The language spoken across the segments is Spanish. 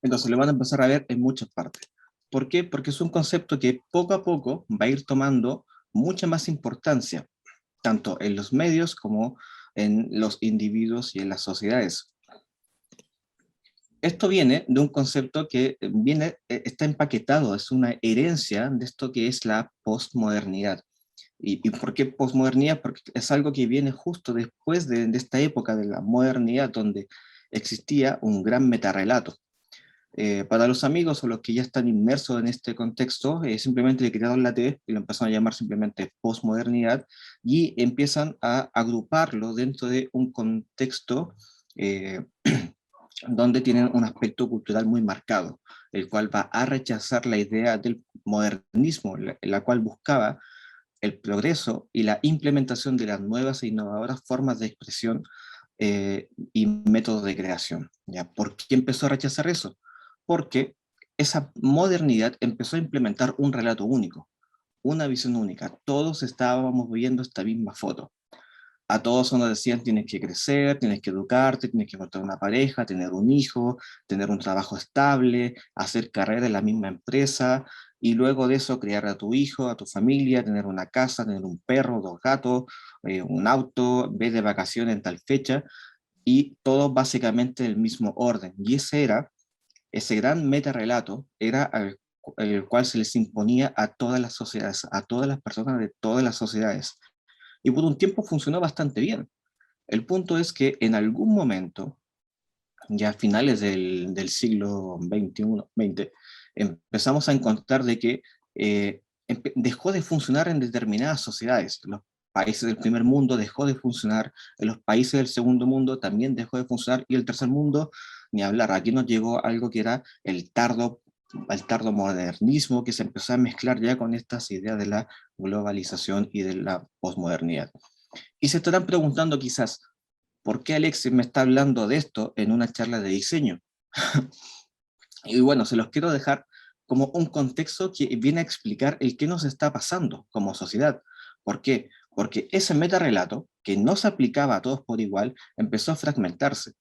Entonces lo van a empezar a ver en muchas partes. ¿Por qué? Porque es un concepto que poco a poco va a ir tomando mucha más importancia, tanto en los medios como en los individuos y en las sociedades. Esto viene de un concepto que está empaquetado, es una herencia de esto que es la posmodernidad. ¿Y por qué posmodernidad? Porque es algo que viene justo después de esta época de la modernidad, donde existía un gran metarrelato. Para los amigos o los que ya están inmersos en este contexto, simplemente le quitaron la T y lo empezaron a llamar simplemente posmodernidad y empiezan a agruparlo dentro de un contexto eh, donde tienen un aspecto cultural muy marcado, el cual va a rechazar la idea del modernismo, la cual buscaba el progreso y la implementación de las nuevas e innovadoras formas de expresión y métodos de creación. ¿Ya? ¿Por qué empezó a rechazar eso? Porque esa modernidad empezó a implementar un relato único, una visión única. Todos estábamos viendo esta misma foto. A todos nos decían tienes que crecer, tienes que educarte, tienes que encontrar una pareja, tener un hijo, tener un trabajo estable, hacer carrera en la misma empresa y luego de eso criar a tu hijo, a tu familia, tener una casa, tener un perro, dos gatos, un auto, ver de vacaciones en tal fecha y todo básicamente en el mismo orden. Y ese gran metarrelato era el cual se les imponía a todas las sociedades, a todas las personas de todas las sociedades. Y por un tiempo funcionó bastante bien. El punto es que en algún momento, ya a finales del siglo XXI, XX, empezamos a encontrar de que dejó de funcionar en determinadas sociedades. Los países del primer mundo dejó de funcionar, en los países del segundo mundo también dejó de funcionar, y el tercer mundo, ni hablar. Aquí nos llegó algo que era el tardo modernismo, que se empezó a mezclar ya con estas ideas de la globalización y de la posmodernidad. Y se estarán preguntando quizás, ¿por qué Alexis me está hablando de esto en una charla de diseño? Y bueno, se los quiero dejar como un contexto que viene a explicar el qué nos está pasando como sociedad. ¿Por qué? Porque ese metarrelato, que no se aplicaba a todos por igual, empezó a fragmentarse.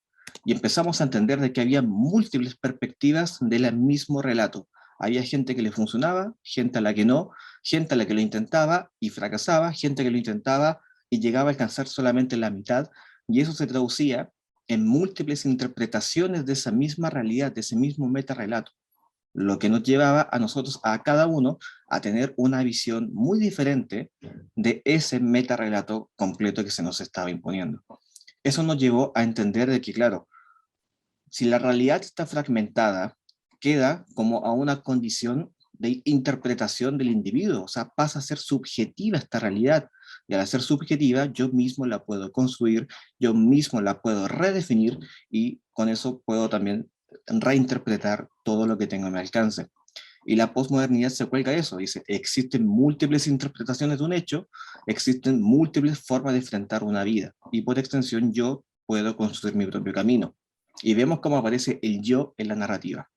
Y empezamos a entender de que había múltiples perspectivas del mismo relato. Había gente que le funcionaba, gente a la que no, gente a la que lo intentaba y fracasaba, gente que lo intentaba y llegaba a alcanzar solamente la mitad, y eso se traducía en múltiples interpretaciones de esa misma realidad, de ese mismo metarrelato, lo que nos llevaba a nosotros, a cada uno, a tener una visión muy diferente de ese metarrelato completo que se nos estaba imponiendo. Eso nos llevó a entender de que, claro, si la realidad está fragmentada, queda como a una condición de interpretación del individuo, o sea, pasa a ser subjetiva esta realidad, y al ser subjetiva, yo mismo la puedo construir, yo mismo la puedo redefinir, y con eso puedo también reinterpretar todo lo que tengo a mi alcance. Y la posmodernidad se cuelga de eso, dice, existen múltiples interpretaciones de un hecho, existen múltiples formas de enfrentar una vida, y por extensión yo puedo construir mi propio camino. Y vemos cómo aparece el yo en la narrativa.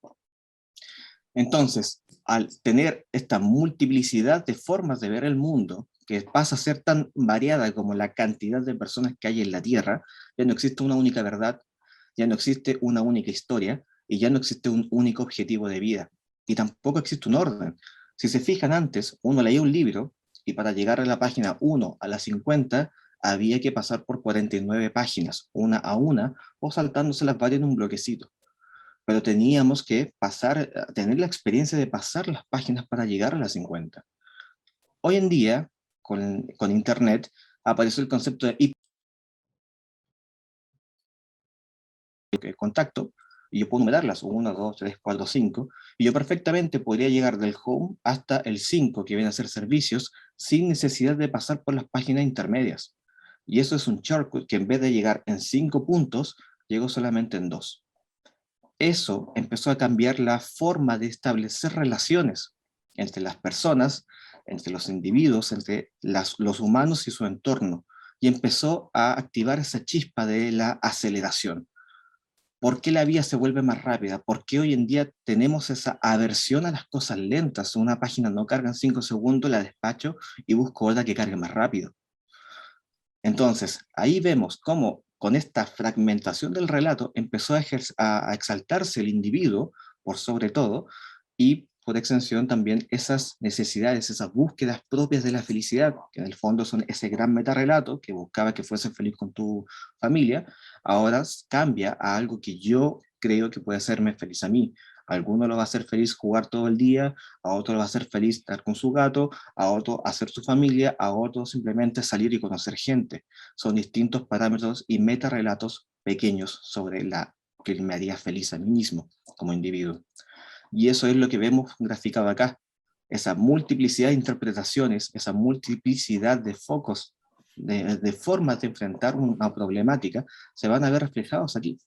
Entonces, al tener esta multiplicidad de formas de ver el mundo, que pasa a ser tan variada como la cantidad de personas que hay en la Tierra, ya no existe una única verdad, ya no existe una única historia, y ya no existe un único objetivo de vida. Y tampoco existe un orden. Si se fijan antes, uno leía un libro, y para llegar a la página 1 a la 50, había que pasar por 49 páginas, una a una, o saltándoselas varias en un bloquecito, pero teníamos que tener la experiencia de pasar las páginas para llegar a las 50. Hoy en día, con Internet, apareció el concepto de contacto, y yo puedo numerarlas, 1, 2, 3, 4, 5, y yo perfectamente podría llegar del home hasta el 5, que viene a ser servicios, sin necesidad de pasar por las páginas intermedias. Y eso es un shortcut que en vez de llegar en 5 puntos, llegó solamente en 2. Eso empezó a cambiar la forma de establecer relaciones entre las personas, entre los individuos, entre los humanos y su entorno, y empezó a activar esa chispa de la aceleración. ¿Por qué la vida se vuelve más rápida? ¿Por qué hoy en día tenemos esa aversión a las cosas lentas? Una página no carga en 5 segundos, la despacho y busco otra que cargue más rápido. Entonces, ahí vemos cómo con esta fragmentación del relato empezó a exaltarse el individuo por sobre todo, y por extensión también esas necesidades, esas búsquedas propias de la felicidad, que en el fondo son ese gran metarrelato que buscaba que fueses feliz con tu familia, ahora cambia a algo que yo creo que puede hacerme feliz a mí. A alguno lo va a hacer feliz jugar todo el día, a otro lo va a hacer feliz estar con su gato, a otro hacer su familia, a otro simplemente salir y conocer gente. Son distintos parámetros y metarrelatos pequeños sobre la que me haría feliz a mí mismo como individuo. Y eso es lo que vemos graficado acá. Esa multiplicidad de interpretaciones, esa multiplicidad de focos, de formas de enfrentar una problemática, se van a ver reflejados aquí.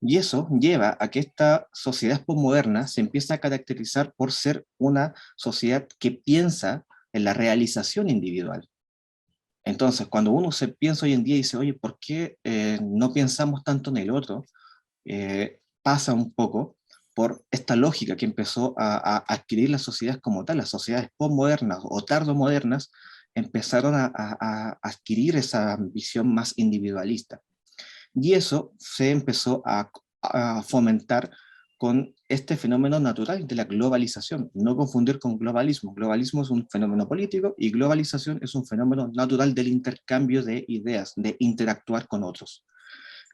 Y eso lleva a que esta sociedad postmoderna se empieza a caracterizar por ser una sociedad que piensa en la realización individual. Entonces, cuando uno se piensa hoy en día y dice, oye, ¿por qué no pensamos tanto en el otro? Pasa un poco por esta lógica que empezó a adquirir las sociedades como tal, las sociedades postmodernas o tardomodernas empezaron a adquirir esa visión más individualista. Y eso se empezó a fomentar con este fenómeno natural de la globalización. No confundir con globalismo. Globalismo es un fenómeno político y globalización es un fenómeno natural del intercambio de ideas, de interactuar con otros.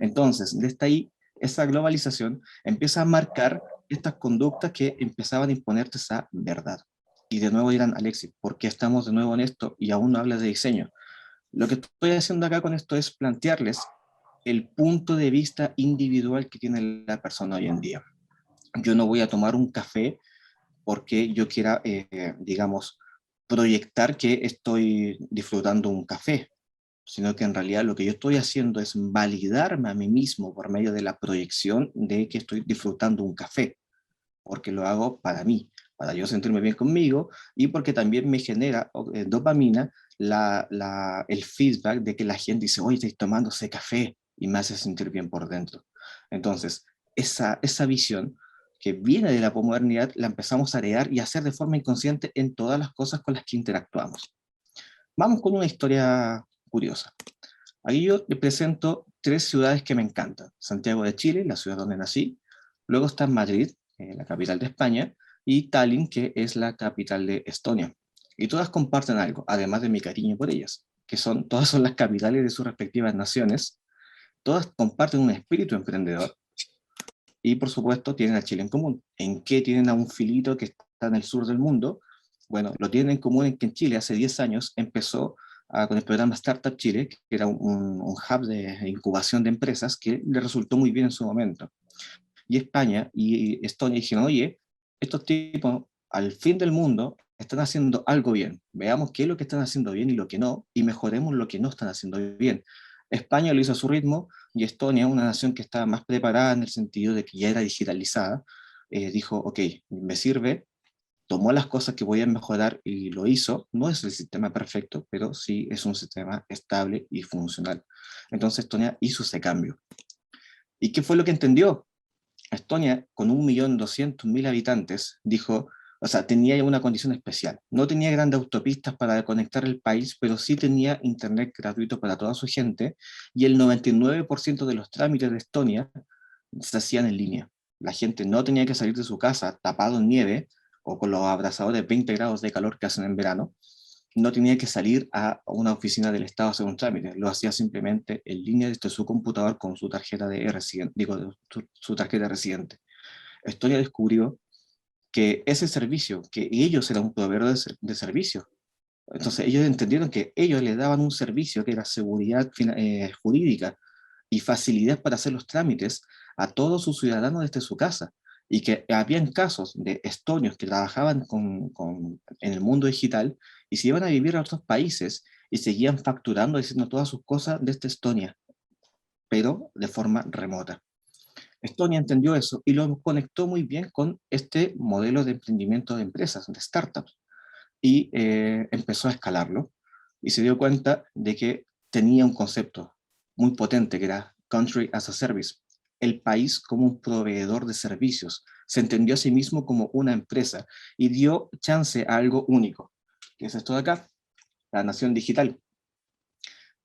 Entonces, desde ahí, esa globalización empieza a marcar estas conductas que empezaban a imponerte esa verdad. Y de nuevo dirán, Alexis, ¿por qué estamos de nuevo en esto y aún no hablas de diseño? Lo que estoy haciendo acá con esto es plantearles el punto de vista individual que tiene la persona hoy en día. Yo no voy a tomar un café porque yo quiera, digamos, proyectar que estoy disfrutando un café, sino que en realidad lo que yo estoy haciendo es validarme a mí mismo por medio de la proyección de que estoy disfrutando un café, porque lo hago para mí, para yo sentirme bien conmigo y porque también me genera dopamina el feedback de que la gente dice, oye, estoy tomando ese café y me hace sentir bien por dentro. Entonces, esa visión que viene de la posmodernidad la empezamos a heredar y a hacer de forma inconsciente en todas las cosas con las que interactuamos. Vamos con una historia curiosa. Aquí yo le presento tres ciudades que me encantan. Santiago de Chile, la ciudad donde nací. Luego está Madrid, la capital de España, y Tallinn, que es la capital de Estonia. Y todas comparten algo, además de mi cariño por ellas, que todas son las capitales de sus respectivas naciones. Todas comparten un espíritu emprendedor y, por supuesto, tienen a Chile en común. ¿En qué tienen a un filito que está en el sur del mundo? Bueno, lo tienen en común en que en Chile hace 10 años empezó con el programa Startup Chile, que era un hub de incubación de empresas que le resultó muy bien en su momento. Y España y Estonia dijeron, oye, estos tipos al fin del mundo están haciendo algo bien. Veamos qué es lo que están haciendo bien y lo que no, y mejoremos lo que no están haciendo bien. España lo hizo a su ritmo y Estonia, una nación que estaba más preparada en el sentido de que ya era digitalizada, dijo, ok, me sirve, tomó las cosas que voy a mejorar y lo hizo. No es el sistema perfecto, pero sí es un sistema estable y funcional. Entonces Estonia hizo ese cambio. ¿Y qué fue lo que entendió? Estonia, con 1.200.000 habitantes, dijo, o sea, tenía una condición especial. No tenía grandes autopistas para conectar el país, pero sí tenía internet gratuito para toda su gente, y el 99% de los trámites de Estonia se hacían en línea. La gente no tenía que salir de su casa tapado en nieve o con los abrasadores de 20 grados de calor que hacen en verano. No tenía que salir a una oficina del Estado a hacer un trámite. Lo hacía simplemente en línea desde su computador con su tarjeta de residente, digo, su tarjeta de residente. Estonia descubrió que ese servicio, que ellos eran un proveedor de servicios. Entonces ellos entendieron que ellos le daban un servicio que era seguridad jurídica y facilidad para hacer los trámites a todos sus ciudadanos desde su casa. Y que habían casos de estonios que trabajaban en el mundo digital y se iban a vivir a otros países y seguían facturando, haciendo todas sus cosas desde Estonia, pero de forma remota. Estonia entendió eso y lo conectó muy bien con este modelo de emprendimiento de empresas, de startups, y empezó a escalarlo y se dio cuenta de que tenía un concepto muy potente que era Country as a Service, el país como un proveedor de servicios. Se entendió a sí mismo como una empresa y dio chance a algo único, que es esto de acá, la nación digital.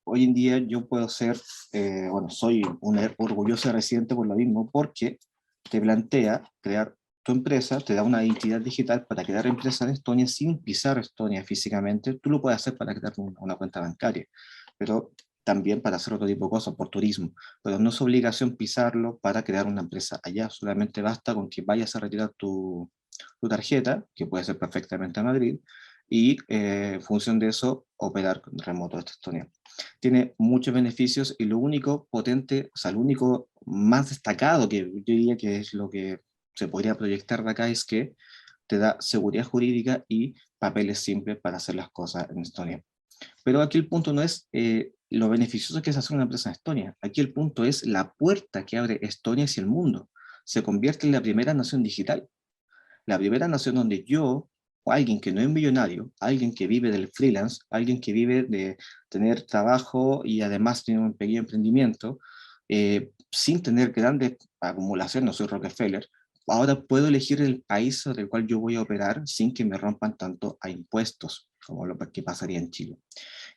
Hoy en día yo puedo ser, bueno, soy un orgulloso residente por lo mismo, porque te plantea crear tu empresa, te da una identidad digital para crear empresa en Estonia sin pisar Estonia físicamente. Tú lo puedes hacer para crear una cuenta bancaria, pero también para hacer otro tipo de cosas, por turismo. Pero no es obligación pisarlo para crear una empresa allá, solamente basta con que vayas a retirar tu tarjeta, que puede ser perfectamente a Madrid, y en función de eso operar remoto desde Estonia. Tiene muchos beneficios y lo único potente, o sea, lo único más destacado que yo diría que es lo que se podría proyectar de acá es que te da seguridad jurídica y papeles simples para hacer las cosas en Estonia. Pero aquí el punto no es lo beneficioso que es hacer una empresa en Estonia. Aquí el punto es la puerta que abre Estonia hacia el mundo. Se convierte en la primera nación digital. La primera nación donde yo, o alguien que no es millonario, alguien que vive del freelance, alguien que vive de tener trabajo y además tiene un pequeño emprendimiento, sin tener grandes acumulaciones, no soy Rockefeller, ahora puedo elegir el país sobre el cual yo voy a operar sin que me rompan tanto a impuestos, como lo que pasaría en Chile.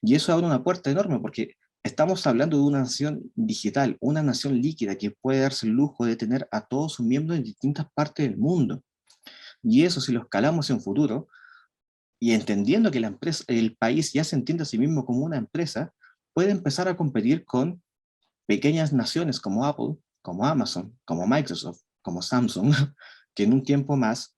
Y eso abre una puerta enorme porque estamos hablando de una nación digital, una nación líquida que puede darse el lujo de tener a todos sus miembros en distintas partes del mundo. Y eso, si lo escalamos en futuro, y entendiendo que la empresa, el país ya se entiende a sí mismo como una empresa, puede empezar a competir con pequeñas naciones como Apple, como Amazon, como Microsoft, como Samsung, que en un tiempo más,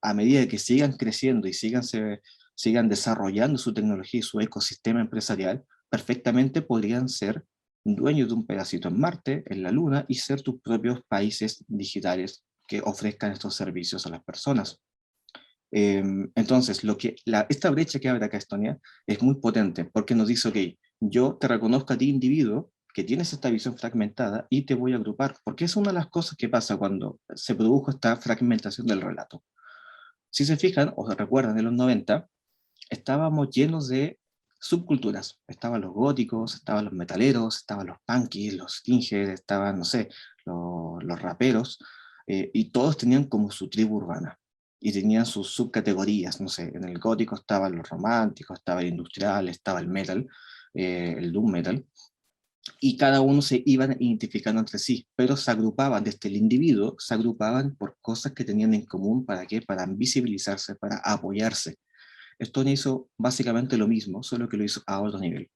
a medida que sigan creciendo y sigan desarrollando su tecnología y su ecosistema empresarial, perfectamente podrían ser dueños de un pedacito en Marte, en la Luna, y ser tus propios países digitales que ofrezcan estos servicios a las personas. Entonces, esta brecha que abre acá Estonia es muy potente porque nos dice, ok, yo te reconozco a ti individuo que tienes esta visión fragmentada y te voy a agrupar, porque es una de las cosas que pasa cuando se produjo esta fragmentación del relato. Si se fijan o se recuerdan, en los 90 estábamos llenos de subculturas. Estaban los góticos, estaban los metaleros, estaban los punkies, los skinheads, estaban, no sé, los raperos, y todos tenían como su tribu urbana y tenían sus subcategorías, no sé, en el gótico estaban los románticos, estaba el industrial, estaba el metal, el doom metal, y cada uno se iban identificando entre sí, pero se agrupaban desde el individuo, se agrupaban por cosas que tenían en común, ¿para qué? Para visibilizarse, para apoyarse. Stone hizo básicamente lo mismo, solo que lo hizo a otro nivel,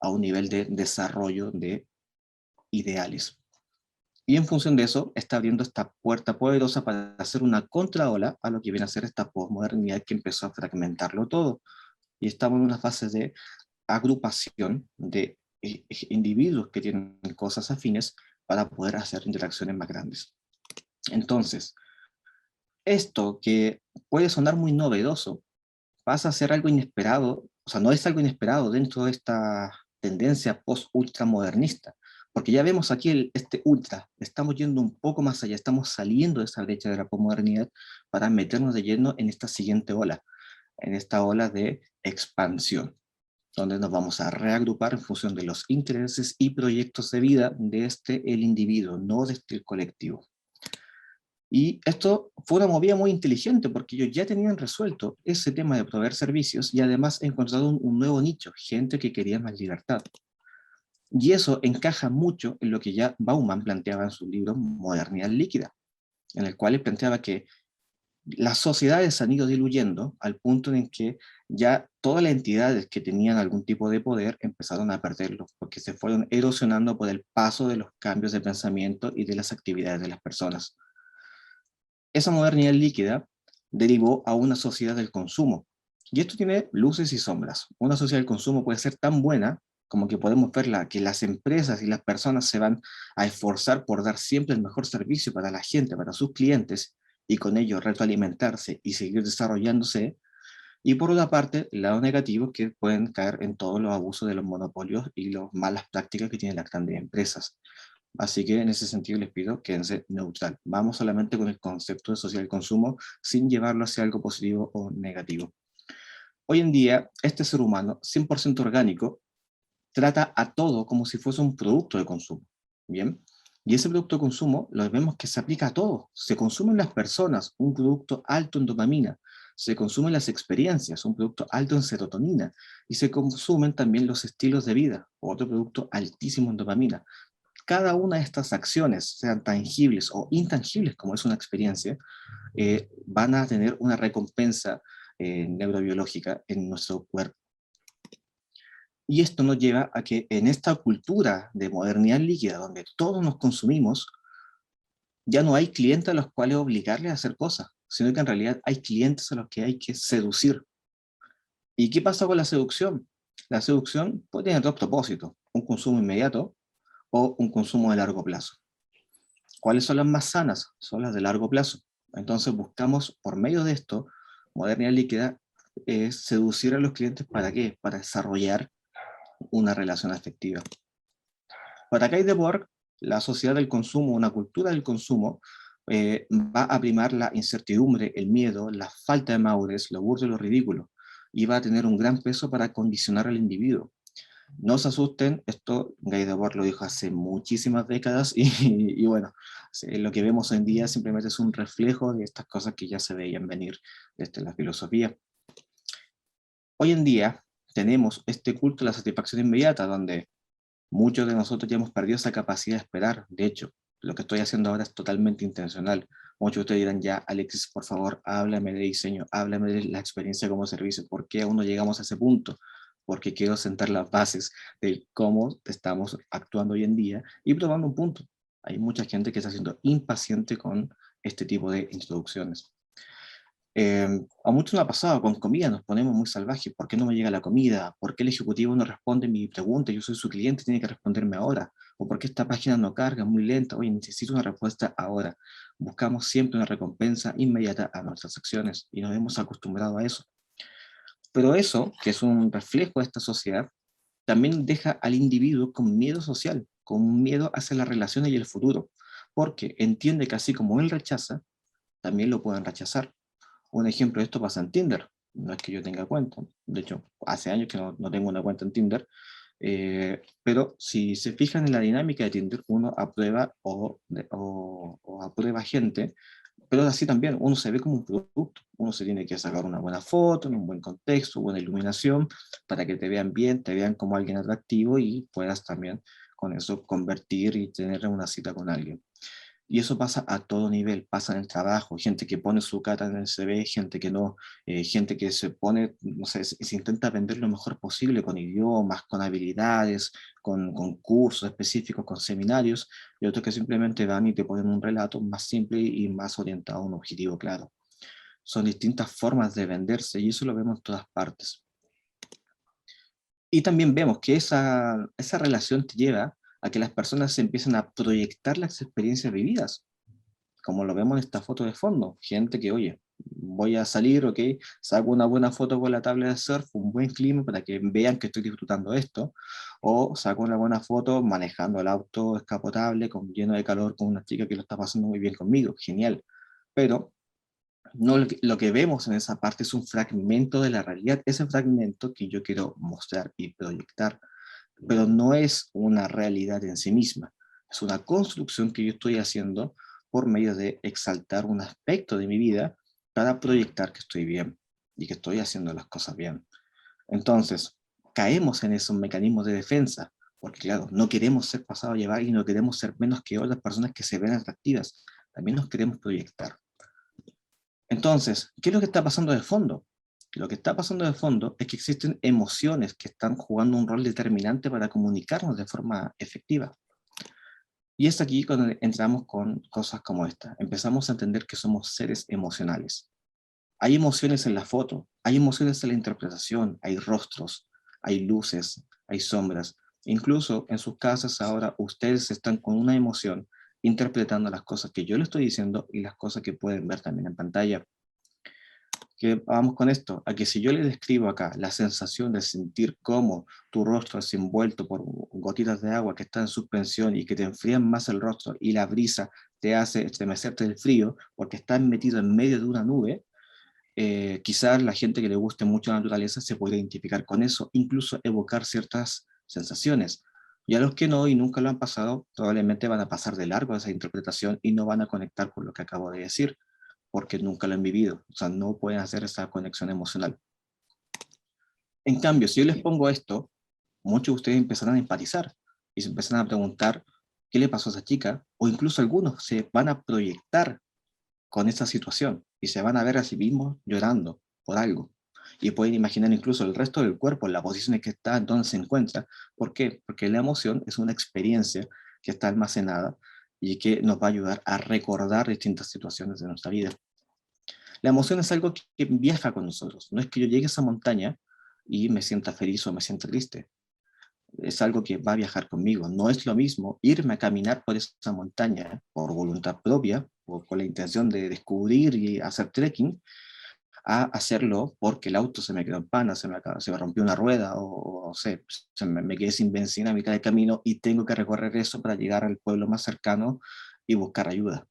a un nivel de desarrollo de ideales. Y en función de eso, está abriendo esta puerta poderosa para hacer una contraola a lo que viene a ser esta posmodernidad que empezó a fragmentarlo todo. Y estamos en una fase de agrupación de individuos que tienen cosas afines para poder hacer interacciones más grandes. Entonces, esto que puede sonar muy novedoso, pasa a ser algo inesperado, o sea, no es algo inesperado dentro de esta tendencia post-ultramodernista, porque ya vemos aquí este ultra, estamos yendo un poco más allá, estamos saliendo de esa brecha de la posmodernidad para meternos de lleno en esta siguiente ola, en esta ola de expansión, donde nos vamos a reagrupar en función de los intereses y proyectos de vida de el individuo, no de el colectivo. Y esto fue una movida muy inteligente porque ellos ya tenían resuelto ese tema de proveer servicios y además encontraron un nuevo nicho, gente que quería más libertad. Y eso encaja mucho en lo que ya Bauman planteaba en su libro Modernidad Líquida, en el cual él planteaba que las sociedades han ido diluyendo al punto en que ya todas las entidades que tenían algún tipo de poder empezaron a perderlo, porque se fueron erosionando por el paso de los cambios de pensamiento y de las actividades de las personas. Esa modernidad líquida derivó a una sociedad del consumo. Y esto tiene luces y sombras. Una sociedad del consumo puede ser tan buena como que podemos verla, que las empresas y las personas se van a esforzar por dar siempre el mejor servicio para la gente, para sus clientes, y con ello retroalimentarse y seguir desarrollándose. Y por otra parte, el lado negativo es que pueden caer en todos los abusos de los monopolios y las malas prácticas que tienen las grandes empresas. Así que en ese sentido les pido quédense neutral. Vamos solamente con el concepto de social consumo sin llevarlo hacia algo positivo o negativo. Hoy en día, este ser humano 100% orgánico trata a todo como si fuese un producto de consumo. ¿Bien? Y ese producto de consumo lo vemos que se aplica a todo. Se consumen las personas, un producto alto en dopamina. Se consumen las experiencias, un producto alto en serotonina. Y se consumen también los estilos de vida, otro producto altísimo en dopamina. cada una de estas acciones, sean tangibles o intangibles, como es una experiencia, van a tener una recompensa neurobiológica en nuestro cuerpo. Y esto nos lleva a que en esta cultura de modernidad líquida, donde todos nos consumimos, ya no hay clientes a los cuales obligarles a hacer cosas, sino que en realidad hay clientes a los que hay que seducir. ¿Y qué pasa con la seducción? La seducción puede tener dos propósitos, un consumo inmediato o un consumo de largo plazo. ¿Cuáles son las más sanas? Son las de largo plazo. Entonces buscamos, por medio de esto, modernidad líquida, seducir a los clientes. ¿Para qué? Para desarrollar una relación afectiva. Para Guy Debord, la sociedad del consumo, una cultura del consumo, va a primar la incertidumbre, el miedo, la falta de madurez, lo burdo y lo ridículo, y va a tener un gran peso para condicionar al individuo. No se asusten, esto Guy Debord lo dijo hace muchísimas décadas y bueno, lo que vemos hoy en día simplemente es un reflejo de estas cosas que ya se veían venir desde la filosofía. Hoy en día tenemos este culto a la satisfacción inmediata, donde muchos de nosotros ya hemos perdido esa capacidad de esperar. De hecho, lo que estoy haciendo ahora es totalmente intencional. Muchos de ustedes dirán, ya, Alexis, por favor, háblame de diseño, háblame de la experiencia como servicio. ¿Por qué aún no llegamos a ese punto? Porque quiero sentar las bases de cómo estamos actuando hoy en día y probando un punto. Hay mucha gente que está siendo impaciente con este tipo de introducciones. A muchos nos ha pasado, con comida nos ponemos muy salvajes. ¿Por qué no me llega la comida? ¿Por qué el ejecutivo no responde mi pregunta? Yo soy su cliente, tiene que responderme ahora. ¿O por qué esta página no carga, muy lenta? Oye, necesito una respuesta ahora. Buscamos siempre una recompensa inmediata a nuestras acciones y nos hemos acostumbrado a eso. Pero eso, que es un reflejo de esta sociedad, también deja al individuo con miedo social, con miedo hacia las relaciones y el futuro, porque entiende que así como él rechaza, también lo pueden rechazar. Un ejemplo de esto pasa en Tinder. No es que yo tenga cuenta, de hecho, hace años que no tengo una cuenta en Tinder, pero si se fijan en la dinámica de Tinder, uno aprueba o aprueba gente, pero así también uno se ve como un producto. Uno se tiene que sacar una buena foto, en un buen contexto, buena iluminación, para que te vean bien, te vean como alguien atractivo y puedas también con eso convertir y tener una cita con alguien. Y eso pasa a todo nivel, pasa en el trabajo, gente que pone su cara en el CV, gente que no, gente que se pone, no sé, se intenta vender lo mejor posible con idiomas, con habilidades, con cursos específicos, con seminarios, y otros que simplemente van y te ponen un relato más simple y más orientado a un objetivo claro. Son distintas formas de venderse y eso lo vemos en todas partes. Y también vemos que esa relación te lleva a que las personas se empiecen a proyectar las experiencias vividas, como lo vemos en esta foto de fondo, gente que, oye, voy a salir, ok, saco una buena foto con la tabla de surf, un buen clima para que vean que estoy disfrutando esto, o saco una buena foto manejando el auto escapotable, lleno de calor, con una chica que lo está pasando muy bien conmigo, genial, pero no, lo que vemos en esa parte es un fragmento de la realidad, ese fragmento que yo quiero mostrar y proyectar, pero no es una realidad en sí misma, es una construcción que yo estoy haciendo por medio de exaltar un aspecto de mi vida para proyectar que estoy bien y que estoy haciendo las cosas bien. Entonces, caemos en esos mecanismos de defensa, porque claro, no queremos ser pasado a llevar y no queremos ser menos que otras personas que se ven atractivas, también nos queremos proyectar. Entonces, ¿qué es lo que está pasando de fondo? Lo que está pasando de fondo es que existen emociones que están jugando un rol determinante para comunicarnos de forma efectiva. Y es aquí cuando entramos con cosas como esta. Empezamos a entender que somos seres emocionales. Hay emociones en la foto, hay emociones en la interpretación, hay rostros, hay luces, hay sombras. Incluso en sus casas ahora ustedes están con una emoción interpretando las cosas que yo les estoy diciendo y las cosas que pueden ver también en pantalla. Que vamos con esto, a que si yo le describo acá la sensación de sentir cómo tu rostro es envuelto por gotitas de agua que están en suspensión y que te enfrían más el rostro y la brisa te hace estremecerte del frío porque estás metido en medio de una nube, quizás la gente que le guste mucho la naturaleza se puede identificar con eso, incluso evocar ciertas sensaciones. Y a los que no y nunca lo han pasado, probablemente van a pasar de largo esa interpretación y no van a conectar con lo que acabo de decir porque nunca lo han vivido, o sea, no pueden hacer esa conexión emocional. En cambio, si yo les pongo esto, muchos de ustedes empezarán a empatizar y se empezarán a preguntar, qué le pasó a esa chica, o incluso algunos se van a proyectar con esa situación y se van a ver a sí mismos llorando por algo. Y pueden imaginar incluso el resto del cuerpo, la posición en que está, donde se encuentra. ¿Por qué? Porque la emoción es una experiencia que está almacenada y que nos va a ayudar a recordar distintas situaciones de nuestra vida. La emoción es algo que viaja con nosotros. No es que yo llegue a esa montaña y me sienta feliz o me sienta triste. Es algo que va a viajar conmigo. No es lo mismo irme a caminar por esa montaña por voluntad propia o con la intención de descubrir y hacer trekking, a hacerlo porque el auto se me quedó en pana, se me rompió una rueda o no sé, me quedé sin benzina a mitad de camino y tengo que recorrer eso para llegar al pueblo más cercano y buscar ayuda.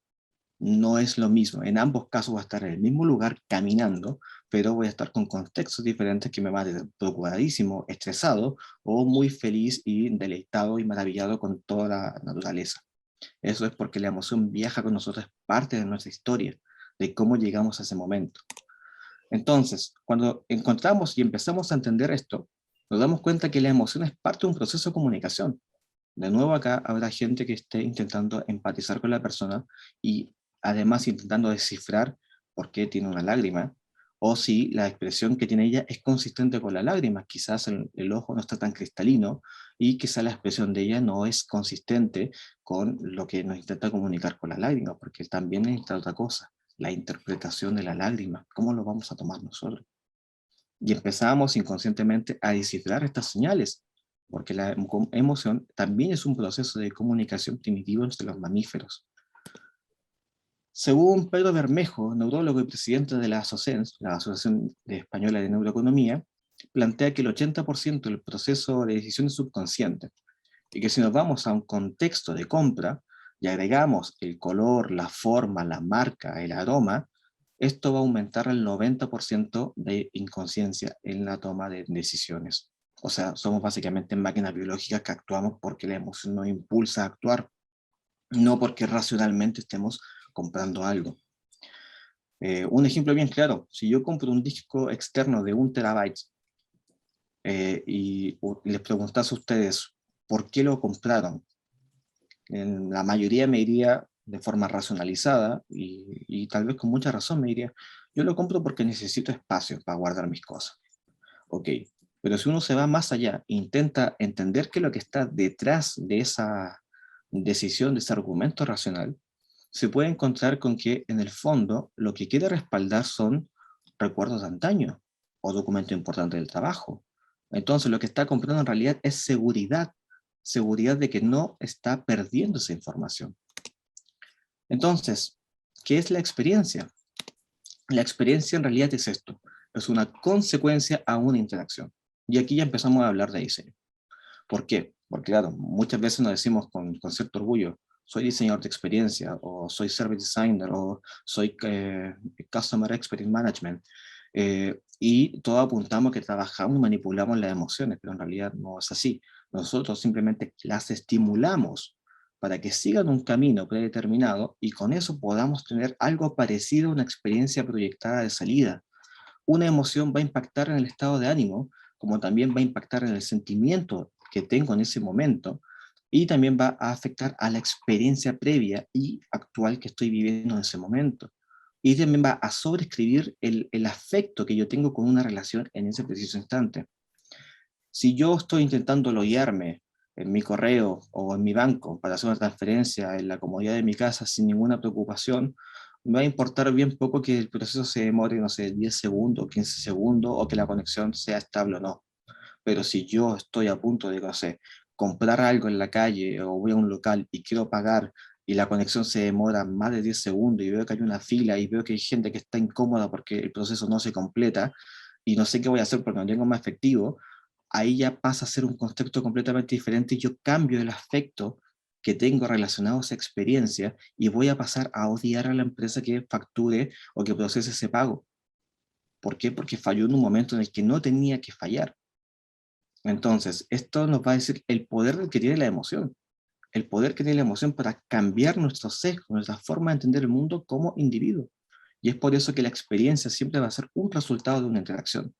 No es lo mismo. En ambos casos voy a estar en el mismo lugar caminando, pero voy a estar con contextos diferentes que me van a tener preocupadísimo, estresado o muy feliz y deleitado y maravillado con toda la naturaleza. Eso es porque la emoción viaja con nosotros, es parte de nuestra historia, de cómo llegamos a ese momento. Entonces, cuando encontramos y empezamos a entender esto, nos damos cuenta que la emoción es parte de un proceso de comunicación. De nuevo acá habrá gente que esté intentando empatizar con la persona y además intentando descifrar por qué tiene una lágrima, o si la expresión que tiene ella es consistente con la lágrima. Quizás el ojo no está tan cristalino y quizás la expresión de ella no es consistente con lo que nos intenta comunicar con la lágrima, porque también necesita otra cosa, la interpretación de la lágrima, cómo lo vamos a tomar nosotros. Y empezamos inconscientemente a descifrar estas señales, porque la emoción también es un proceso de comunicación primitivo entre los mamíferos. Según Pedro Bermejo, neurólogo y presidente de la ASOCENS, la Asociación Española de Neuroeconomía, plantea que el 80% del proceso de decisión es subconsciente, y que si nos vamos a un contexto de compra y agregamos el color, la forma, la marca, el aroma, esto va a aumentar el 90% de inconsciencia en la toma de decisiones. O sea, somos básicamente máquinas biológicas que actuamos porque la emoción nos impulsa a actuar, no porque racionalmente estemos comprando algo. Un ejemplo bien claro, si yo compro un disco externo de 1 TB y les preguntas a ustedes por qué lo compraron, en la mayoría me diría de forma racionalizada y tal vez con mucha razón me diría, yo lo compro porque necesito espacio para guardar mis cosas. Ok, pero si uno se va más allá, intenta entender qué es lo que está detrás de esa decisión, de ese argumento racional, se puede encontrar con que en el fondo lo que quiere respaldar son recuerdos de antaño o documentos importantes del trabajo. Entonces lo que está comprando en realidad es seguridad, seguridad de que no está perdiendo esa información. Entonces, ¿qué es la experiencia? La experiencia en realidad es esto, es una consecuencia a una interacción. Y aquí ya empezamos a hablar de diseño. ¿Por qué? Porque claro, muchas veces nos decimos con cierto orgullo, soy diseñador de experiencia, o soy service designer, o soy customer experience management, y todos apuntamos que trabajamos y manipulamos las emociones, pero en realidad no es así. Nosotros simplemente las estimulamos para que sigan un camino predeterminado y con eso podamos tener algo parecido a una experiencia proyectada de salida. Una emoción va a impactar en el estado de ánimo, como también va a impactar en el sentimiento que tengo en ese momento, y también va a afectar a la experiencia previa y actual que estoy viviendo en ese momento. Y también va a sobreescribir el afecto que yo tengo con una relación en ese preciso instante. Si yo estoy intentando loguearme en mi correo o en mi banco para hacer una transferencia en la comodidad de mi casa sin ninguna preocupación, me va a importar bien poco que el proceso se demore, no sé, 10 segundos, 15 segundos, o que la conexión sea estable o no. Pero si yo estoy a punto de, no sé, comprar algo en la calle o voy a un local y quiero pagar y la conexión se demora más de 10 segundos y veo que hay una fila y veo que hay gente que está incómoda porque el proceso no se completa y no sé qué voy a hacer porque no tengo más efectivo, ahí ya pasa a ser un contexto completamente diferente y yo cambio el afecto que tengo relacionado a esa experiencia y voy a pasar a odiar a la empresa que facture o que procese ese pago. ¿Por qué? Porque falló en un momento en el que no tenía que fallar. Entonces, esto nos va a decir el poder que tiene la emoción, el poder que tiene la emoción para cambiar nuestro sesgo, nuestra forma de entender el mundo como individuo. Y es por eso que la experiencia siempre va a ser un resultado de una interacción.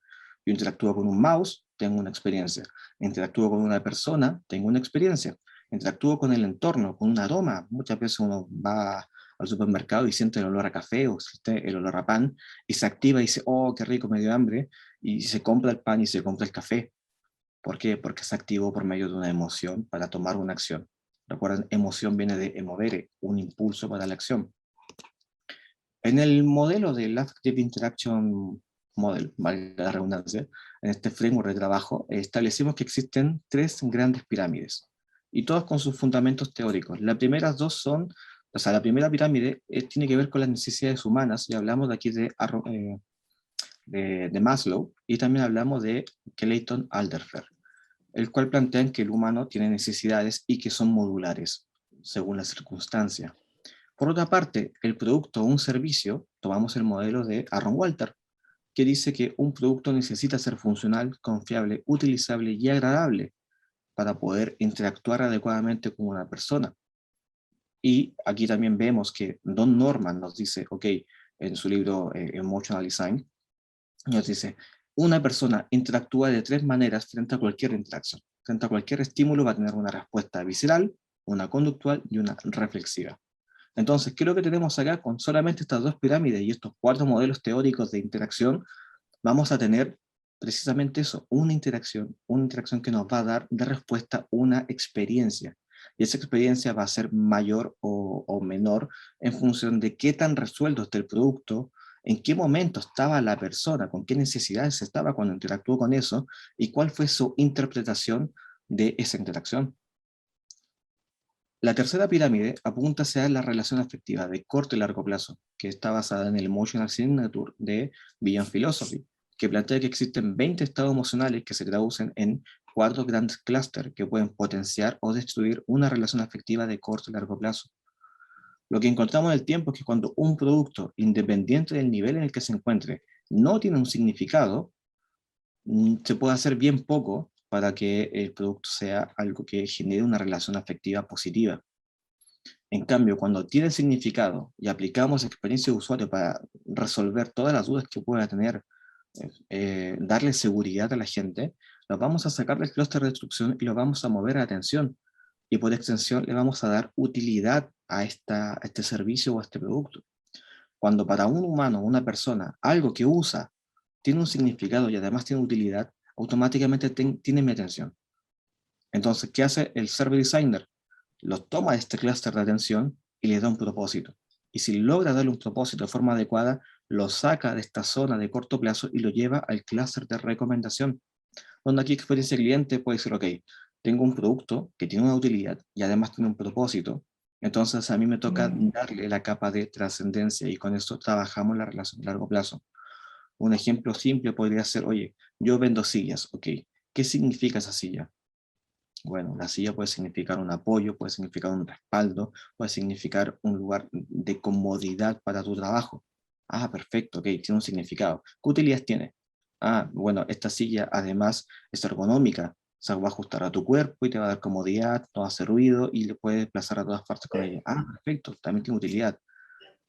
Yo interactúo con un mouse, tengo una experiencia. Interactúo con una persona, tengo una experiencia. interactúo con el entorno, con un aroma. Muchas veces uno va al supermercado y siente el olor a café o siente el olor a pan y se activa y dice, oh, qué rico, me dio hambre, y se compra el pan y se compra el café. ¿Por qué? Porque se activó por medio de una emoción para tomar una acción. Recuerden, emoción viene de emovere, un impulso para la acción. En el modelo del Active Interaction Model, valga la redundancia, en este framework de trabajo, establecimos que existen tres grandes pirámides, y todas con sus fundamentos teóricos. Las primeras dos son, o sea, la primera pirámide tiene que ver con las necesidades humanas, y hablamos de aquí de Maslow, y también hablamos de Clayton Alderfer, el cual plantea que el humano tiene necesidades y que son modulares, según la circunstancia. Por otra parte, el producto o un servicio, tomamos el modelo de Aaron Walter, que dice que un producto necesita ser funcional, confiable, utilizable y agradable para poder interactuar adecuadamente con una persona. Y aquí también vemos que Don Norman nos dice, ok, en su libro Emotional Design, nos dice, una persona interactúa de tres maneras frente a cualquier interacción. Frente a cualquier estímulo va a tener una respuesta visceral, una conductual y una reflexiva. Entonces, ¿qué es lo que tenemos acá? Con solamente estas dos pirámides y estos cuatro modelos teóricos de interacción, vamos a tener precisamente eso, una interacción que nos va a dar de respuesta una experiencia. Y esa experiencia va a ser mayor o menor en función de qué tan resuelto está el producto, en qué momento estaba la persona, con qué necesidades estaba cuando interactuó con eso, y cuál fue su interpretación de esa interacción. La tercera pirámide apunta hacia la relación afectiva de corto y largo plazo, que está basada en el Emotional Signature de Beyond Philosophy, que plantea que existen 20 estados emocionales que se traducen en cuatro grandes clústeres que pueden potenciar o destruir una relación afectiva de corto y largo plazo. Lo que encontramos en el tiempo es que cuando un producto, independiente del nivel en el que se encuentre, no tiene un significado, se puede hacer bien poco para que el producto sea algo que genere una relación afectiva positiva. En cambio, cuando tiene significado y aplicamos experiencia de usuario para resolver todas las dudas que pueda tener, darle seguridad a la gente, lo vamos a sacar del clúster de instrucción y lo vamos a mover a atención. Y por extensión le vamos a dar utilidad a este servicio o a este producto. Cuando para un humano, una persona, algo que usa tiene un significado y además tiene utilidad, automáticamente tiene mi atención. Entonces, ¿qué hace el Server Designer? Los toma de este clúster de atención y les da un propósito. Y si logra darle un propósito de forma adecuada, lo saca de esta zona de corto plazo y lo lleva al clúster de recomendación, donde aquí experiencia cliente puede decir, ok, tengo un producto que tiene una utilidad y además tiene un propósito, entonces a mí me toca darle la capa de trascendencia y con eso trabajamos la relación a largo plazo. Un ejemplo simple podría ser, oye, yo vendo sillas, ok, ¿qué significa esa silla? Bueno, la silla puede significar un apoyo, puede significar un respaldo, puede significar un lugar de comodidad para tu trabajo. Ah, perfecto, ok, tiene un significado. ¿Qué utilidad tiene? Ah, bueno, esta silla además es ergonómica, se va a ajustar a tu cuerpo y te va a dar comodidad, no hace ruido y le puedes desplazar a todas partes con ella. Ah, perfecto, también tiene utilidad.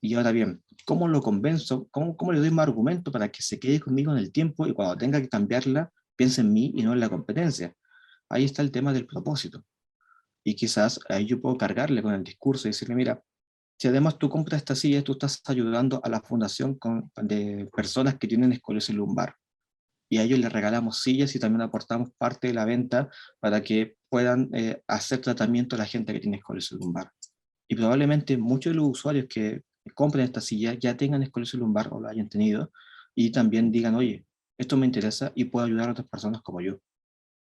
Y ahora bien, ¿cómo lo convenzo? ¿Cómo le doy más argumento para que se quede conmigo en el tiempo y cuando tenga que cambiarla, piense en mí y no en la competencia? Ahí está el tema del propósito. Y quizás ahí yo puedo cargarle con el discurso y decirle, mira, si además tú compras esta silla, tú estás ayudando a la fundación de personas que tienen escoliosis lumbar. Y a ellos les regalamos sillas y también aportamos parte de la venta para que puedan hacer tratamiento a la gente que tiene escoliosis lumbar. Y probablemente muchos de los usuarios que compren esta silla ya tengan escoliosis lumbar o lo hayan tenido y también digan, oye, esto me interesa y puedo ayudar a otras personas como yo.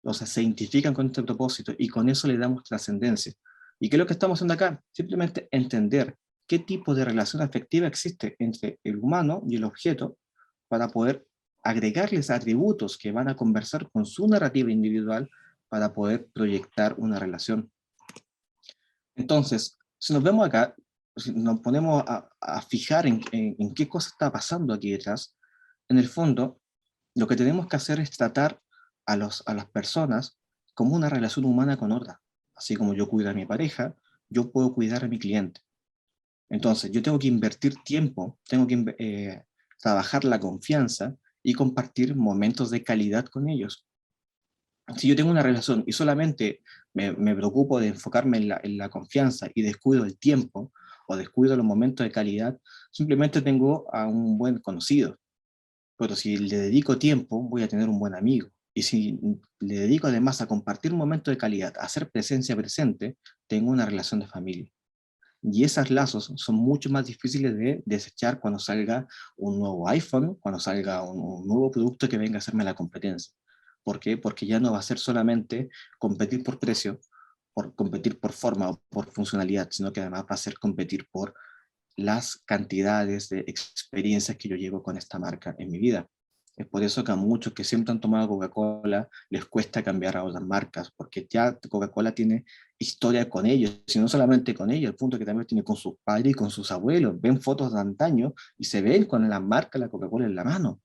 O sea, se identifican con este propósito y con eso le damos trascendencia. ¿Y qué es lo que estamos haciendo acá? Simplemente entender qué tipo de relación afectiva existe entre el humano y el objeto para poder agregarles atributos que van a conversar con su narrativa individual para poder proyectar una relación. Entonces, si nos vemos acá, si nos ponemos a fijar en qué cosa está pasando aquí detrás, en el fondo, lo que tenemos que hacer es tratar a las personas como una relación humana con otra. Así como yo cuido a mi pareja, yo puedo cuidar a mi cliente. Entonces, yo tengo que invertir tiempo, tengo que trabajar la confianza y compartir momentos de calidad con ellos. Si yo tengo una relación y solamente me preocupo de enfocarme en la confianza y descuido el tiempo o descuido los momentos de calidad, simplemente tengo a un buen conocido. Pero si le dedico tiempo, voy a tener un buen amigo. Y si le dedico además a compartir un momento de calidad, a hacer presencia presente, tengo una relación de familia. Y esos lazos son mucho más difíciles de desechar cuando salga un nuevo iPhone, cuando salga un nuevo producto que venga a hacerme la competencia. ¿Por qué? Porque ya no va a ser solamente competir por precio, por competir por forma o por funcionalidad, sino que además va a ser competir por las cantidades de experiencias que yo llevo con esta marca en mi vida. Es por eso que a muchos que siempre han tomado Coca-Cola les cuesta cambiar a otras marcas, porque ya Coca-Cola tiene historia con ellos, y no solamente con ellos, el punto que también tiene con sus padres y con sus abuelos. Ven fotos de antaño y se ven con la marca de la Coca-Cola en la mano.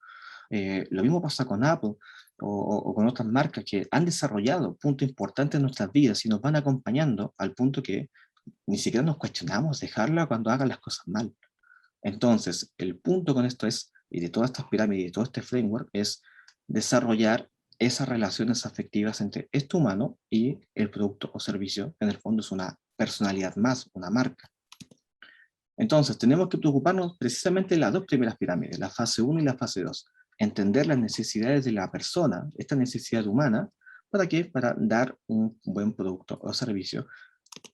Lo mismo pasa con Apple o con otras marcas que han desarrollado puntos importantes en nuestras vidas y nos van acompañando al punto que ni siquiera nos cuestionamos dejarla cuando hagan las cosas mal. Entonces, el punto con esto es, y de todas estas pirámides y de todo este framework, es desarrollar esas relaciones afectivas entre este humano y el producto o servicio, que en el fondo es una personalidad más, una marca. Entonces, tenemos que preocuparnos precisamente de las dos primeras pirámides, la fase uno y la fase 2. Entender las necesidades de la persona, esta necesidad humana, ¿para qué? Para dar un buen producto o servicio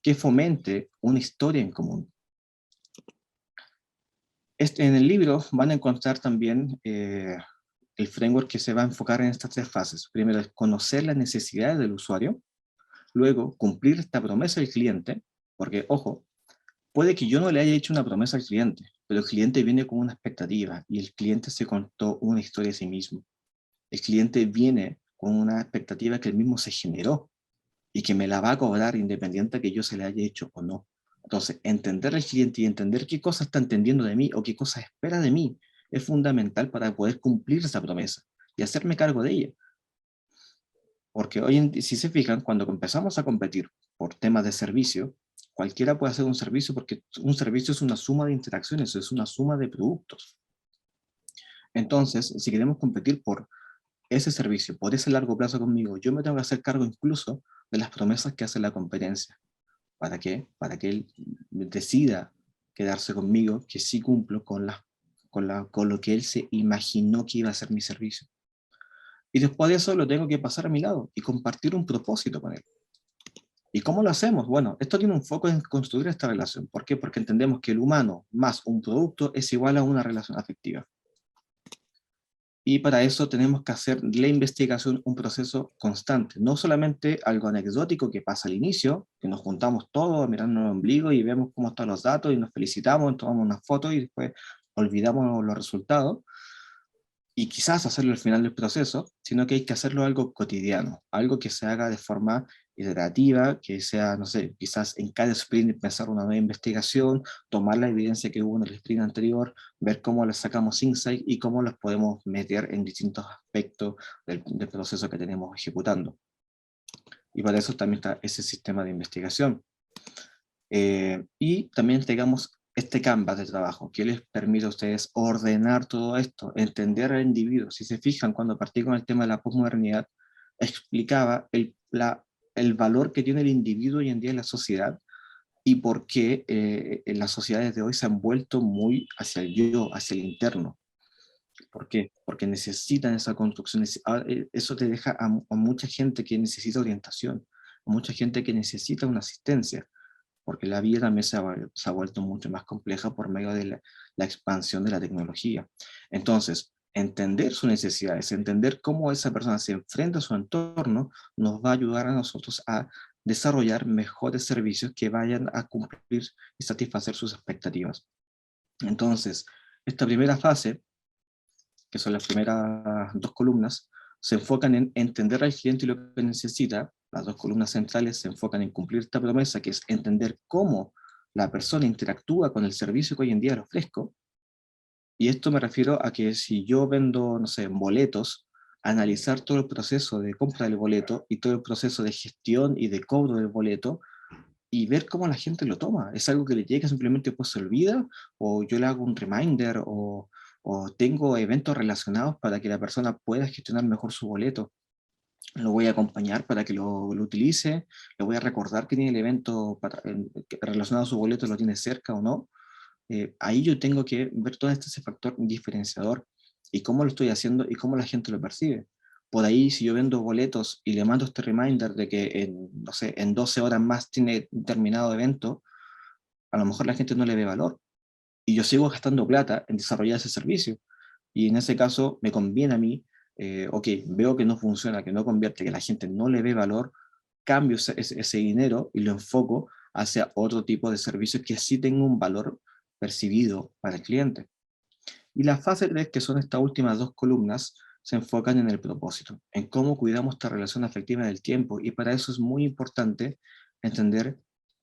que fomente una historia en común. En el libro van a encontrar también el framework que se va a enfocar en estas tres fases. Primero es conocer las necesidades del usuario, luego cumplir esta promesa del cliente, porque, ojo, puede que yo no le haya hecho una promesa al cliente, pero el cliente viene con una expectativa y el cliente se contó una historia de sí mismo. El cliente viene con una expectativa que él mismo se generó y que me la va a cobrar independiente de que yo se la haya hecho o no. Entonces, entender al cliente y entender qué cosa está entendiendo de mí o qué cosa espera de mí es fundamental para poder cumplir esa promesa y hacerme cargo de ella. Porque hoy en día, si se fijan, cuando empezamos a competir por temas de servicio, cualquiera puede hacer un servicio porque un servicio es una suma de interacciones, es una suma de productos. Entonces, si queremos competir por ese servicio, por ese largo plazo conmigo, yo me tengo que hacer cargo incluso de las promesas que hace la competencia. ¿Para qué? Para que él decida quedarse conmigo, que sí cumplo con lo que él se imaginó que iba a ser mi servicio. Y después de eso lo tengo que pasar a mi lado y compartir un propósito con él. ¿Y cómo lo hacemos? Bueno, esto tiene un foco en construir esta relación. ¿Por qué? Porque entendemos que el humano más un producto es igual a una relación afectiva. Y para eso tenemos que hacer la investigación un proceso constante, no solamente algo anecdótico que pasa al inicio, que nos juntamos todos, mirando el ombligo y vemos cómo están los datos y nos felicitamos, tomamos una foto y después olvidamos los resultados, y quizás hacerlo al final del proceso, sino que hay que hacerlo algo cotidiano, algo que se haga de forma iterativa, que sea, no sé, quizás en cada sprint empezar una nueva investigación, tomar la evidencia que hubo en el sprint anterior, ver cómo le sacamos insight y cómo los podemos meter en distintos aspectos del proceso que tenemos ejecutando. Y para eso también está ese sistema de investigación. Y también tengamos este canvas de trabajo que les permite a ustedes ordenar todo esto, entender al individuo. Si se fijan, cuando partí con el tema de la posmodernidad, explicaba el valor que tiene el individuo hoy en día en la sociedad y por qué en las sociedades de hoy se han vuelto muy hacia el yo, hacia el interno. ¿Por qué? Porque necesitan esa construcción. Eso te deja a mucha gente que necesita orientación, a mucha gente que necesita una asistencia, porque la vida también se ha vuelto mucho más compleja por medio de la expansión de la tecnología. Entonces, entender sus necesidades, entender cómo esa persona se enfrenta a su entorno, nos va a ayudar a nosotros a desarrollar mejores servicios que vayan a cumplir y satisfacer sus expectativas. Entonces, esta primera fase, que son las primeras dos columnas, se enfocan en entender al cliente y lo que necesita. Las dos columnas centrales se enfocan en cumplir esta promesa, que es entender cómo la persona interactúa con el servicio que hoy en día le ofrezco. Y esto me refiero a que si yo vendo, no sé, boletos, analizar todo el proceso de compra del boleto y todo el proceso de gestión y de cobro del boleto y ver cómo la gente lo toma. ¿Es algo que le llega simplemente pues se olvida? ¿O yo le hago un reminder? ¿O tengo eventos relacionados para que la persona pueda gestionar mejor su boleto? lo voy a acompañar para que lo utilice, le voy a recordar que tiene el evento relacionado a su boleto, lo tiene cerca o no. Ahí yo tengo que ver todo ese factor diferenciador y cómo lo estoy haciendo y cómo la gente lo percibe. Por ahí, si yo vendo boletos y le mando este reminder de que en, no sé, en 12 horas más tiene un determinado evento, a lo mejor la gente no le ve valor. Y yo sigo gastando plata en desarrollar ese servicio. Y en ese caso me conviene a mí, ok, veo que no funciona, que no convierte, que la gente no le ve valor, cambio ese dinero y lo enfoco hacia otro tipo de servicios que sí tengan un valor percibido para el cliente. Y la fase 3, que son estas últimas dos columnas, se enfocan en el propósito, en cómo cuidamos esta relación afectiva del tiempo. Y para eso es muy importante entender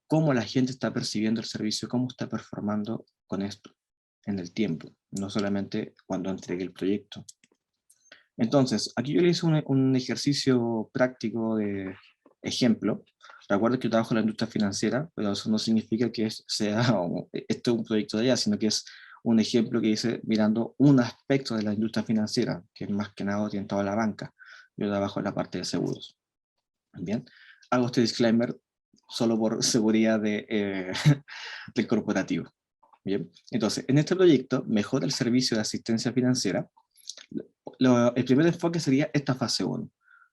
cómo la gente está percibiendo el servicio, cómo está performando con esto en el tiempo, no solamente cuando entregue el proyecto. Entonces, aquí yo le hice un ejercicio práctico de ejemplo. Recuerda que yo trabajo en la industria financiera, pero eso no significa que esto es un proyecto de allá, sino que es un ejemplo que hice mirando un aspecto de la industria financiera, que es más que nada orientado a la banca. Yo trabajo en la parte de seguros. Bien, hago este disclaimer solo por seguridad del corporativo. Bien, entonces, en este proyecto, mejora el servicio de asistencia financiera. El primer enfoque sería esta fase 1.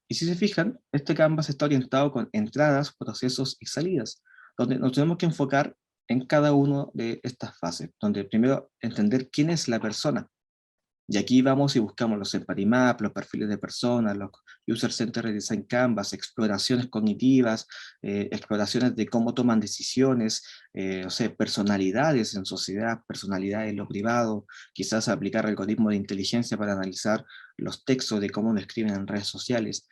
Y si se fijan, este Canvas está orientado con entradas, procesos y salidas, donde nos tenemos que enfocar en cada una de estas fases, donde primero entender quién es la persona, y aquí vamos y buscamos los Empathy Map, los perfiles de personas, los User Centered Design Canvas, exploraciones cognitivas, exploraciones de cómo toman decisiones, no sé, personalidades en sociedad, personalidades en lo privado, quizás aplicar algoritmos de inteligencia para analizar los textos de cómo lo escriben en redes sociales.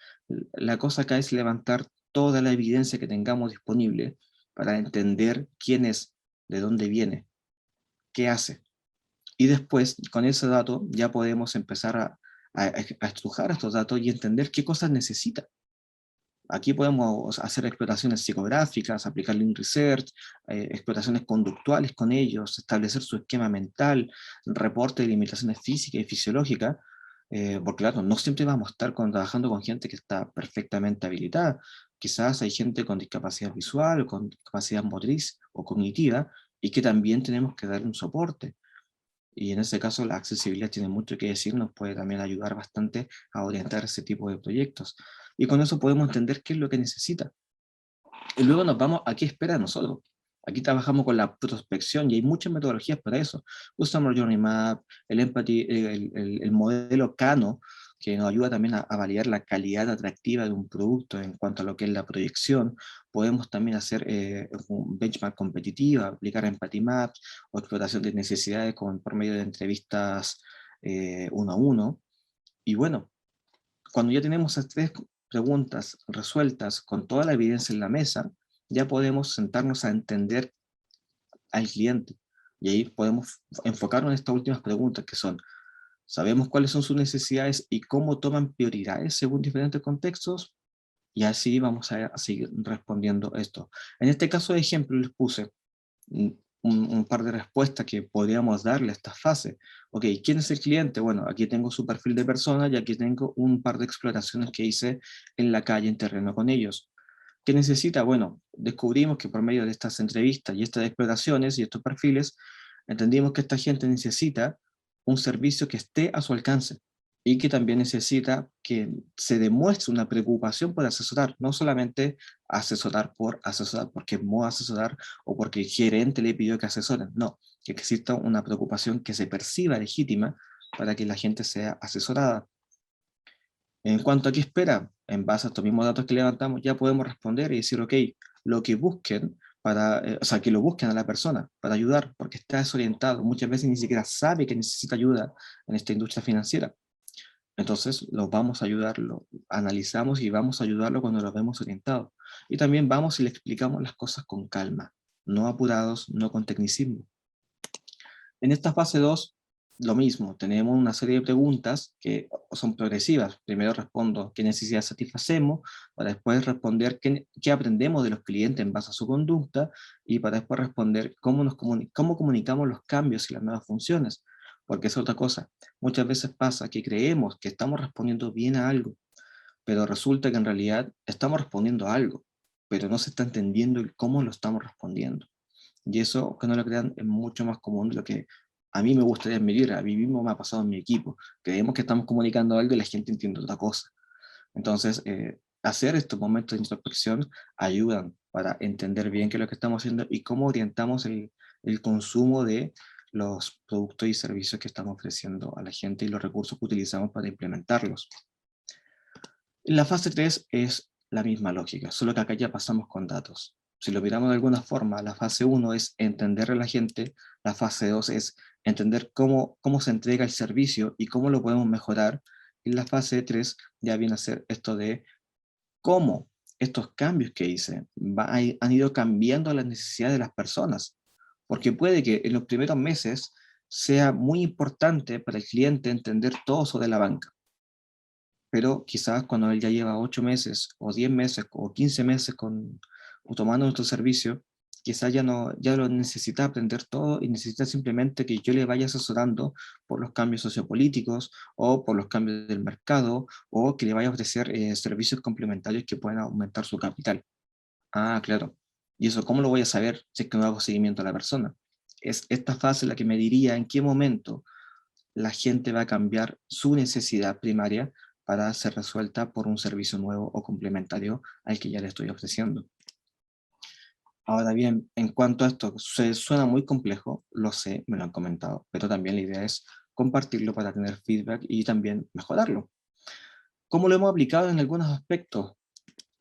La cosa acá es levantar toda la evidencia que tengamos disponible para entender quién es, de dónde viene, qué hace. Y después, con ese dato, ya podemos empezar a estrujar estos datos y entender qué cosas necesita. Aquí podemos hacer exploraciones psicográficas, aplicar Lean Research, exploraciones conductuales con ellos, establecer su esquema mental, reporte de limitaciones físicas y fisiológicas, porque claro, no siempre vamos a estar trabajando con gente que está perfectamente habilitada. Quizás hay gente con discapacidad visual, o con discapacidad motriz o cognitiva, y que también tenemos que darle un soporte. Y en ese caso la accesibilidad tiene mucho que decir, nos puede también ayudar bastante a orientar ese tipo de proyectos. Y con eso podemos entender qué es lo que necesita. Y luego nos vamos a qué espera de nosotros. Aquí trabajamos con la prospección y hay muchas metodologías para eso. Usamos el Journey Map, el Empathy, el modelo Kano, que nos ayuda también a validar la calidad atractiva de un producto en cuanto a lo que es la proyección. Podemos también hacer un benchmark competitivo, aplicar Empathy Maps o explotación de necesidades por medio de entrevistas uno a uno. Y bueno, cuando ya tenemos esas tres preguntas resueltas con toda la evidencia en la mesa, ya podemos sentarnos a entender al cliente. Y ahí podemos enfocarnos en estas últimas preguntas que son, ¿sabemos cuáles son sus necesidades y cómo toman prioridades según diferentes contextos? Y así vamos a seguir respondiendo esto. En este caso de ejemplo les puse un par de respuestas que podríamos darle a esta fase. Ok, ¿quién es el cliente? Bueno, aquí tengo su perfil de persona y aquí tengo un par de exploraciones que hice en la calle, en terreno con ellos. ¿Qué necesita? Bueno, descubrimos que por medio de estas entrevistas y estas exploraciones y estos perfiles, entendimos que esta gente necesita un servicio que esté a su alcance y que también necesita que se demuestre una preocupación por asesorar, no solamente asesorar por asesorar, porque es modo asesorar o porque el gerente le pidió que asesoren, no, que exista una preocupación que se perciba legítima para que la gente sea asesorada. En cuanto a qué espera, en base a estos mismos datos que levantamos, ya podemos responder y decir, ok, lo que busquen, o sea, que lo busquen a la persona para ayudar, porque está desorientado, muchas veces ni siquiera sabe que necesita ayuda en esta industria financiera. Entonces, lo vamos a ayudar, lo analizamos y vamos a ayudarlo cuando lo vemos orientado. Y también vamos y le explicamos las cosas con calma, no apurados, no con tecnicismo. En esta fase 2 lo mismo, tenemos una serie de preguntas que son progresivas. Primero respondo qué necesidades satisfacemos, para después responder qué aprendemos de los clientes en base a su conducta, y para después responder cómo comunicamos los cambios y las nuevas funciones. Porque es otra cosa. Muchas veces pasa que creemos que estamos respondiendo bien a algo, pero resulta que en realidad estamos respondiendo a algo, pero no se está entendiendo el cómo lo estamos respondiendo. Y eso, que no lo crean, es mucho más común de lo que a mí me gustaría admitir. A mí mismo me ha pasado en mi equipo. Creemos que estamos comunicando algo y la gente entiende otra cosa. Entonces, hacer estos momentos de introspección ayudan para entender bien qué es lo que estamos haciendo y cómo orientamos el consumo de los productos y servicios que estamos ofreciendo a la gente y los recursos que utilizamos para implementarlos. La fase 3 es la misma lógica, solo que acá ya pasamos con datos. Si lo miramos de alguna forma, la fase 1 es entender a la gente, la fase 2 es entender cómo se entrega el servicio y cómo lo podemos mejorar, y la fase 3 ya viene a ser esto de cómo estos cambios que hice han ido cambiando las necesidades de las personas. Porque puede que en los primeros meses sea muy importante para el cliente entender todo sobre la banca, pero quizás cuando él ya lleva 8 meses, o 10 meses, o 15 meses tomando nuestro servicio, quizás ya lo necesita aprender todo y necesita simplemente que yo le vaya asesorando por los cambios sociopolíticos, o por los cambios del mercado, o que le vaya a ofrecer servicios complementarios que puedan aumentar su capital. Ah, claro. ¿Y eso cómo lo voy a saber si es que no hago seguimiento a la persona? Es esta fase la que me diría en qué momento la gente va a cambiar su necesidad primaria para ser resuelta por un servicio nuevo o complementario al que ya le estoy ofreciendo. Ahora bien, en cuanto a esto, suena muy complejo, lo sé, me lo han comentado, pero también la idea es compartirlo para tener feedback y también mejorarlo. ¿Cómo lo hemos aplicado en algunos aspectos?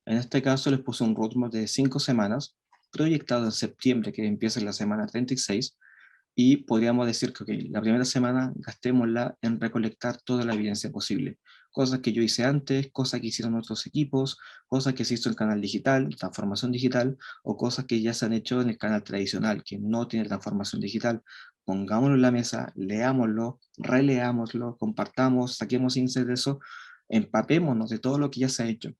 En este caso les puse un roadmap de 5 semanas, proyectado en septiembre, que empieza en la semana 36, y podríamos decir que okay, la primera semana gastémosla en recolectar toda la evidencia posible. Cosas que yo hice antes, cosas que hicieron otros equipos, cosas que se hizo en el canal digital, transformación digital, o cosas que ya se han hecho en el canal tradicional, que no tiene transformación digital. Pongámoslo en la mesa, leámoslo, releámoslo, compartamos, saquemos índices de eso, empapémonos de todo lo que ya se ha hecho.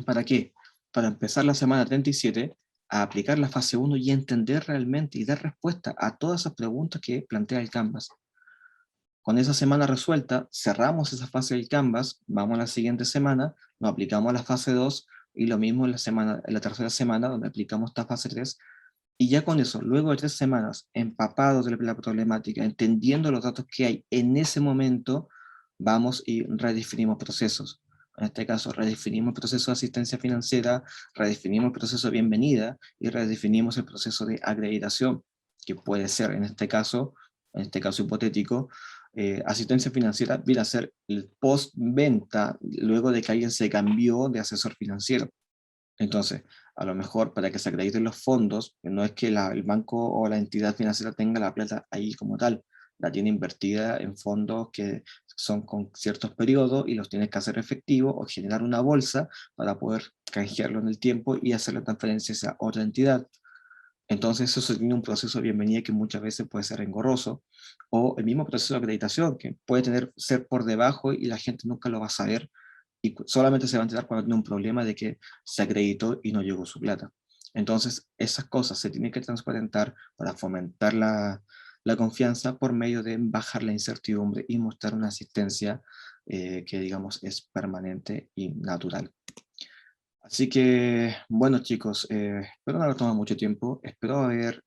¿Para qué? Para empezar la semana 37 a aplicar la fase 1 y entender realmente y dar respuesta a todas esas preguntas que plantea el Canvas. Con esa semana resuelta, cerramos esa fase del Canvas, vamos a la siguiente semana, nos aplicamos a la fase 2 y lo mismo en la tercera semana donde aplicamos esta fase 3, y ya con eso, luego de 3 semanas empapados de la problemática, entendiendo los datos que hay en ese momento, vamos y redefinimos procesos. En este caso, redefinimos el proceso de asistencia financiera, redefinimos el proceso de bienvenida y redefinimos el proceso de acreditación, que puede ser, en este caso hipotético, asistencia financiera viene a ser el post-venta luego de que alguien se cambió de asesor financiero. Entonces, a lo mejor para que se acrediten los fondos, no es que el banco o la entidad financiera tenga la plata ahí como tal, la tiene invertida en fondos que son con ciertos periodos y los tienes que hacer efectivo o generar una bolsa para poder canjearlo en el tiempo y hacer la transferencia a otra entidad. Entonces eso tiene un proceso de bienvenida que muchas veces puede ser engorroso, o el mismo proceso de acreditación que puede ser por debajo y la gente nunca lo va a saber y solamente se va a enterar cuando tiene un problema de que se acreditó y no llegó su plata. Entonces esas cosas se tienen que transparentar para fomentar la confianza por medio de bajar la incertidumbre y mostrar una asistencia que digamos es permanente y natural. Así que, bueno chicos, espero no haber tomado mucho tiempo, espero haber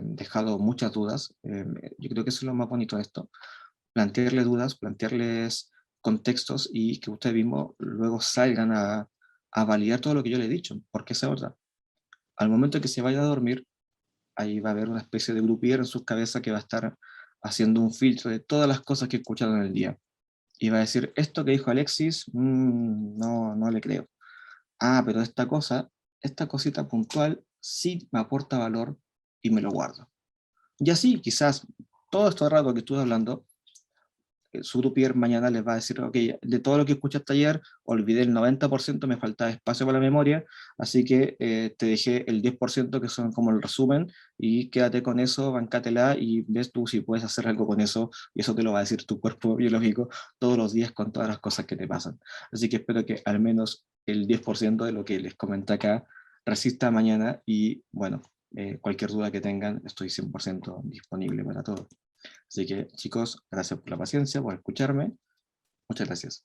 dejado muchas dudas. Yo creo que eso es lo más bonito de esto, plantearles dudas, plantearles contextos y que ustedes mismos luego salgan a validar todo lo que yo les he dicho, porque esa es verdad. Al momento que se vaya a dormir, ahí va a haber una especie de grupier en sus cabezas que va a estar haciendo un filtro de todas las cosas que escucharon en el día. Y va a decir, esto que dijo Alexis, no, no le creo. Ah, pero esta cosita puntual sí me aporta valor y me lo guardo. Y así, quizás, todo este rato que estuve hablando, su grupier mañana les va a decir, ok, de todo lo que escuchaste ayer, olvidé el 90%, me faltaba espacio para la memoria, así que te dejé el 10% que son como el resumen, y quédate con eso, bancátela y ves tú si puedes hacer algo con eso, y eso te lo va a decir tu cuerpo biológico todos los días con todas las cosas que te pasan. Así que espero que al menos el 10% de lo que les comenté acá resista mañana, y bueno, cualquier duda que tengan, estoy 100% disponible para todo. Así que chicos, gracias por la paciencia, por escucharme. Muchas gracias.